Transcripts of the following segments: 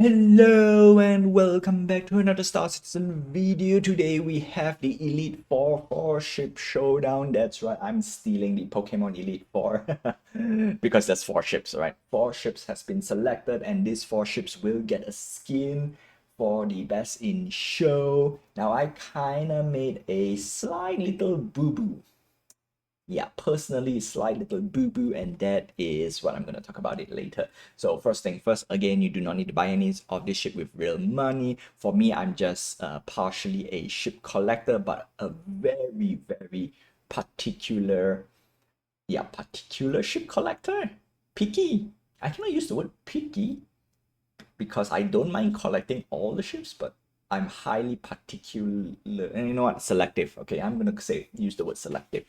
Hello and welcome back to another Star Citizen video. Today we have the Elite 4 ship showdown. That's right, I'm stealing the Pokemon Elite 4 because there's 4 ships, right? 4 ships has been selected and these 4 ships will get a skin for the best in show. Now I kinda made a slight little boo-boo. Yeah, personally, slight little boo-boo, and that is what I'm going to talk about it later. So first thing first, again, you do not need to buy any of this ship with real money. For me, I'm just partially a ship collector, but a very particular, particular ship collector. Picky. I cannot use the word picky because I don't mind collecting all the ships, but I'm highly particular, and you know what, selective. Okay, I'm gonna use the word selective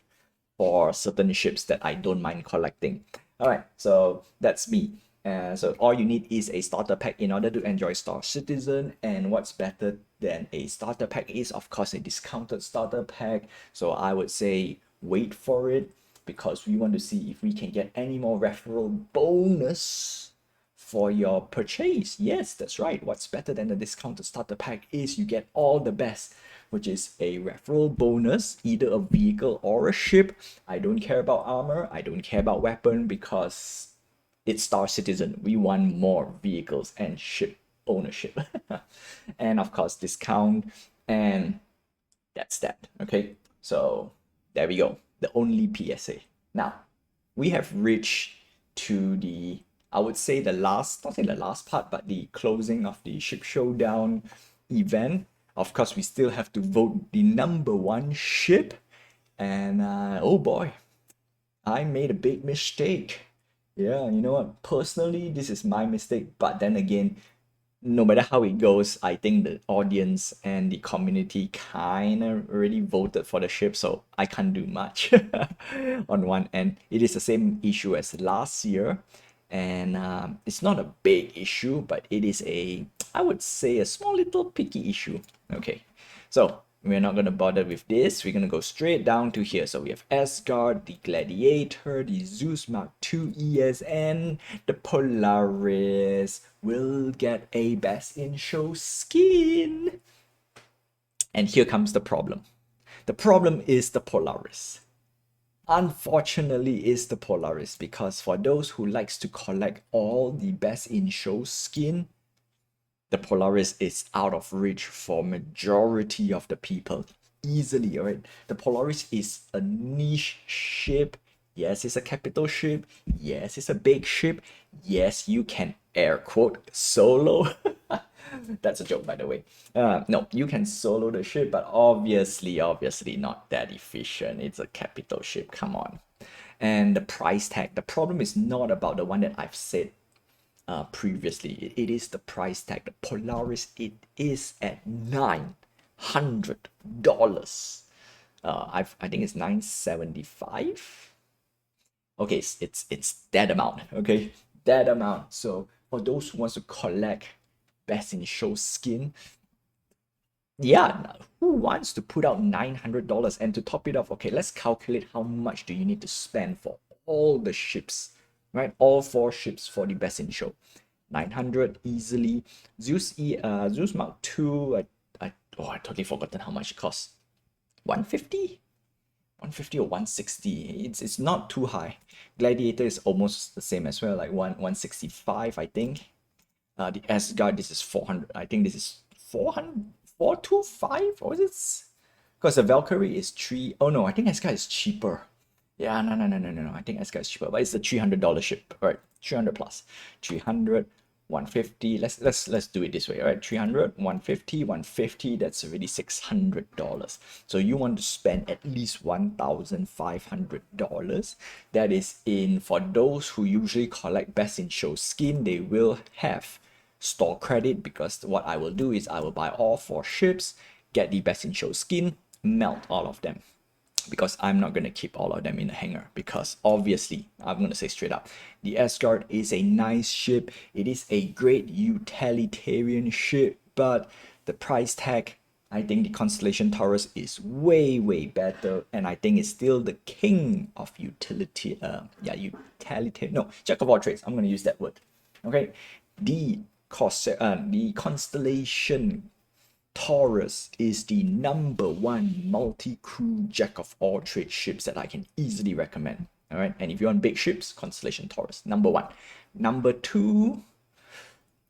for certain ships that I don't mind collecting. All right, so that's me. So all you need is a starter pack in order to enjoy Star Citizen. And what's better than a starter pack is, of course, a discounted starter pack. So I would say wait for it because we want to see if we can get any more referral bonus for your purchase. Yes, that's right. What's better than the discounted starter pack is you get all the best, which is a referral bonus, either a vehicle or a ship. I don't care about armor, I don't care about weapon because it's Star Citizen. We want more vehicles and ship ownership. And of course, discount, and that's that. Okay, so there we go. The only PSA. Now, we have reached to the, I would say the last, not say the last part, but the closing of the ship showdown event. Of course, we still have to vote the number one ship. And oh boy, I made a big mistake. Yeah, you know what? Personally, this is my mistake. But then again, no matter how it goes, I think the audience and the community kind of already voted for the ship, so I can't do much on one end. It is the same issue as last year, and it's not a big issue, but it is a, I would say, a small little picky issue. Okay, so we're not going to bother with this. We're going to go straight down to here. So we have Asgard, the Gladiator, the Zeus Mark II ESN, the Polaris will get a Best in Show skin. And here comes the problem. The problem is the Polaris. Unfortunately, is the Polaris, because for those who likes to collect all the Best in Show skin, the Polaris is out of reach for majority of the people easily. All right, the Polaris is a niche ship. Yes, it's a capital ship. Yes, it's a big ship. Yes, you can air quote solo. That's a joke, by the way. No, you can solo the ship, but obviously not that efficient. It's a capital ship, come on. And the price tag, the problem is not about the one that I've said previously. It is the price tag. The Polaris, it is at $900. I think it's 975. Okay, it's that amount. Okay, that amount. So for those who wants to collect Best in Show skin, yeah, who wants to put out $900? And to top it off, okay, let's calculate how much do you need to spend for all the ships, right? All 4 ships for the Best in Show. 900 easily. Zeus Mark II, I totally forgotten how much it costs. 150? 150 or 160. It's not too high. Gladiator is almost the same as well, like 165, I think. The Asgard, this is 400. I think this is 400, 425, or is it? Because the Valkyrie is 3. Oh no, I think Asgard is cheaper. Yeah, no. I think Asgard is cheaper, but it's a $300 ship. All right, 300 plus. 300, 150. Let's do it this way. All right, 300, 150, 150. That's already $600. So you want to spend at least $1,500. That is in, for those who usually collect Best in Show skin, they will have store credit, because what I will do is I will buy all 4 ships, get the Best in Show skin, melt all of them, because I'm not going to keep all of them in the hangar, because obviously, I'm going to say straight up, the Asgard is a nice ship. It is a great utilitarian ship, but the price tag, I think the Constellation Taurus is way better, and I think it's still the king of utilitarian, no, jack of all trades. I'm going to use that word. Okay, the the constellation Taurus is the #1 multi-crew jack of all trade ships that I can easily recommend. All right, and if you want big ships, Constellation Taurus, #1. Number 2,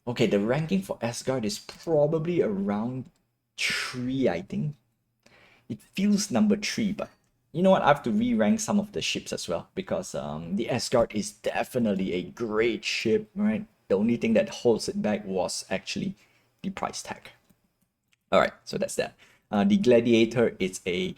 okay, the ranking for Asgard is probably around 3, I think. It feels number 3, but you know what? I have to re-rank some of the ships as well because the Asgard is definitely a great ship, right? The only thing that holds it back was actually the price tag. All right, so that's that. The Gladiator is a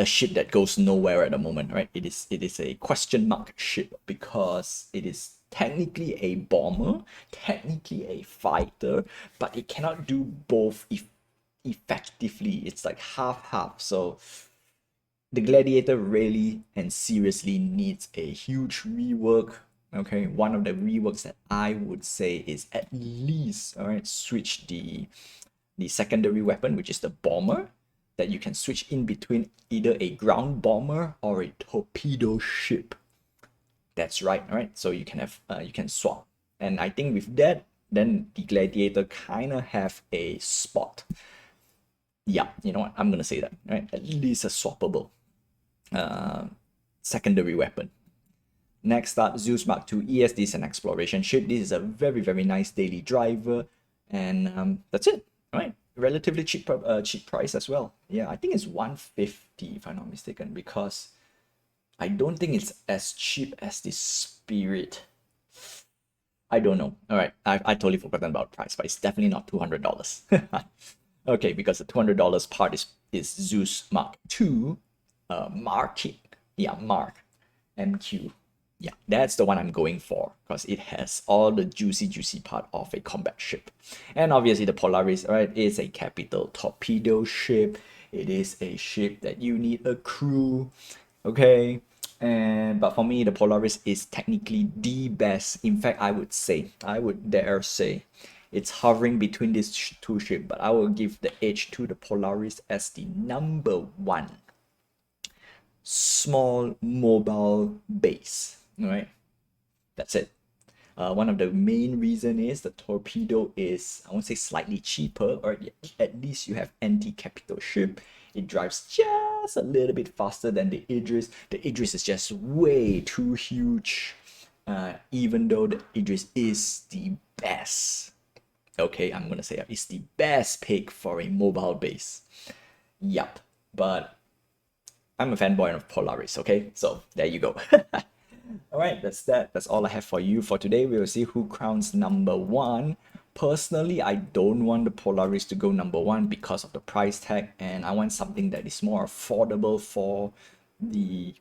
ship that goes nowhere at the moment, right? It is a question mark ship because it is technically a bomber, technically a fighter, but it cannot do both effectively. It's like half. So the Gladiator really and seriously needs a huge rework. Okay, one of the reworks that I would say is at least, all right, switch the secondary weapon, which is the bomber, that you can switch in between either a ground bomber or a torpedo ship. That's right, all right. So you can have you can swap, and I think with that, then the Gladiator kind of have a spot. Yeah, you know what? I'm gonna say that, right? At least a swappable secondary weapon. Next up, Zeus Mark II ESD is an exploration ship. This is a very nice daily driver, and that's it, right? Relatively cheap price as well. Yeah, I think it's 150 if I'm not mistaken, because I don't think it's as cheap as the Spirit. I don't know. All right, I totally forgotten about price, but it's definitely not $200. Okay, because the $200 part is Zeus Mark II, Market. Yeah, Mark MQ. Yeah, that's the one I'm going for because it has all the juicy part of a combat ship. And obviously the Polaris, right, is a capital torpedo ship. It is a ship that you need a crew, okay? But for me, the Polaris is technically the best. In fact, I would dare say, it's hovering between these two ships, but I will give the edge to the Polaris as the #1 small mobile base. All right, that's it. One of the main reason is the torpedo is, I won't say slightly cheaper, or at least you have anti-capital ship. It drives just a little bit faster than the Idris. The Idris is just way too huge, even though the Idris is the best. Okay, I'm gonna say it's the best pick for a mobile base. Yup, but I'm a fanboy of Polaris, okay? So there you go. All right, that's that. That's all I have for you for today. We will see who crowns #1. Personally, I don't want the Polaris to go #1 because of the price tag, and I want something that is more affordable for the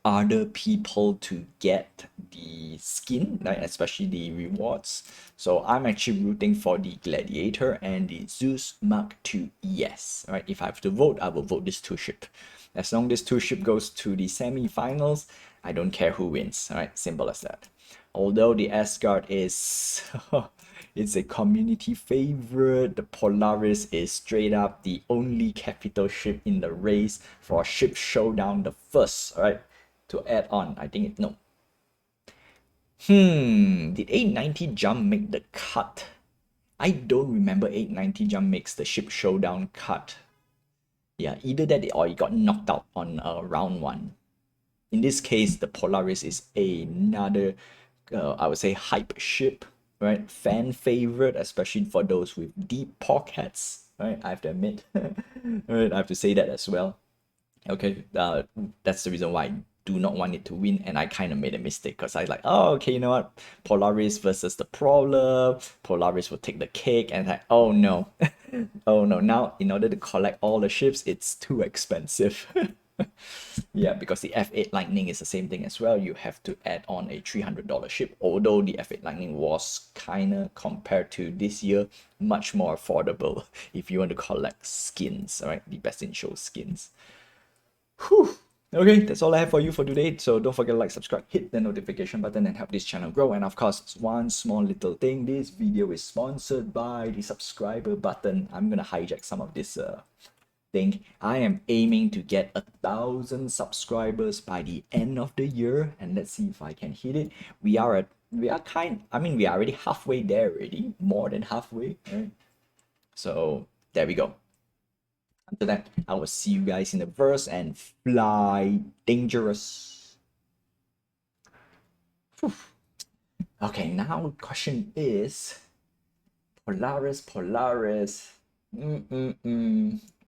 other people to get the skin, right? Especially the rewards. So I'm actually rooting for the Gladiator and the Zeus Mark II. Yes, all right. If I have to vote, I will vote this two ship. As long as this two ship goes to the semi-finals, I don't care who wins. All right, simple as that. Although the Asgard is it's a community favorite, the Polaris is straight up the only capital ship in the race for Ship Showdown, the first, all right, to add on. I think no. Did 890 Jump make the cut? I don't remember 890 Jump makes the Ship Showdown cut. Yeah, either that or it got knocked out on round 1. In this case, the Polaris is another, I would say, hype ship, right? Fan favorite, especially for those with deep pockets, right? I have to admit, right? I have to say that as well. Okay, that's the reason why I do not want it to win, and I kind of made a mistake because I like, oh, okay, you know what? Polaris versus the Prowler. Polaris will take the cake, and like, oh no, oh no. Now, in order to collect all the ships, it's too expensive. Yeah, because the F8 Lightning is the same thing as well. You have to add on a $300 ship, although the F8 Lightning was kind of, compared to this year, much more affordable if you want to collect skins, all right? The best in show skins. Whew. Okay, that's all I have for you for today. So don't forget to like, subscribe, hit the notification button and help this channel grow. And of course, one small little thing, this video is sponsored by the subscriber button. I'm gonna hijack some of this thing. I am aiming to get 1,000 subscribers by the end of the year, and let's see if I can hit it. We are at we are we are already halfway there already, more than halfway, right? So there we go. Until then, I will see you guys in the verse and fly dangerous. Whew. Okay, now question is Polaris.